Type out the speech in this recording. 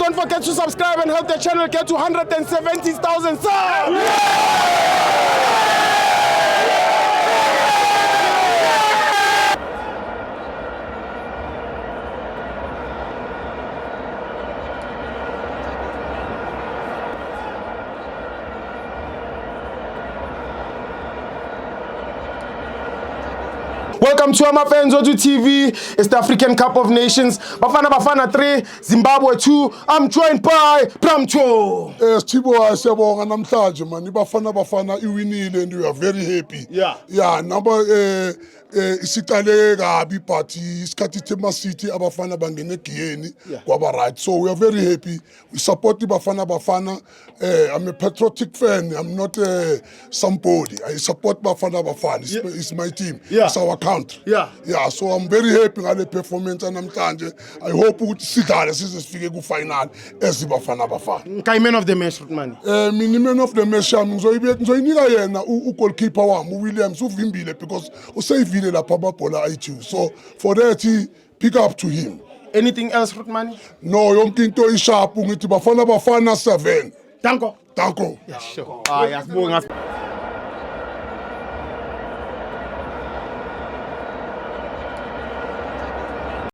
don't forget to subscribe and help the channel get to 170,000 subs. Welcome to Amafenzo TV. It's the African Cup of Nations. Bafana 3, Zimbabwe 2. I'm joined by Pramcho. Tibo siyabonga namhlanje man Bafana iwinile and we are very happy. Yeah, number isiqale kabi but isikhathi Tema City abafana bangene egiyeni kwaba right. So we are very happy. We support Bafana. I'm a patriotic fan. I'm not somebody. I support Bafana. It's my team. It's our country. Yeah, so I'm very happy ngale performance namhlanje. I hope ukuthi sidlale sizofike ku final as Bafana. Kai man of the match man. Man of the match ngizoyinika yena goalkeeper wami Williams uvimbile because usayivile lapha amabhola ayi2. So for that pick up to him. Anything else Rutmani? No, yonke into isharp ngithi Bafana 7. Danko. Danko. Yeah, sure. Yasibonga.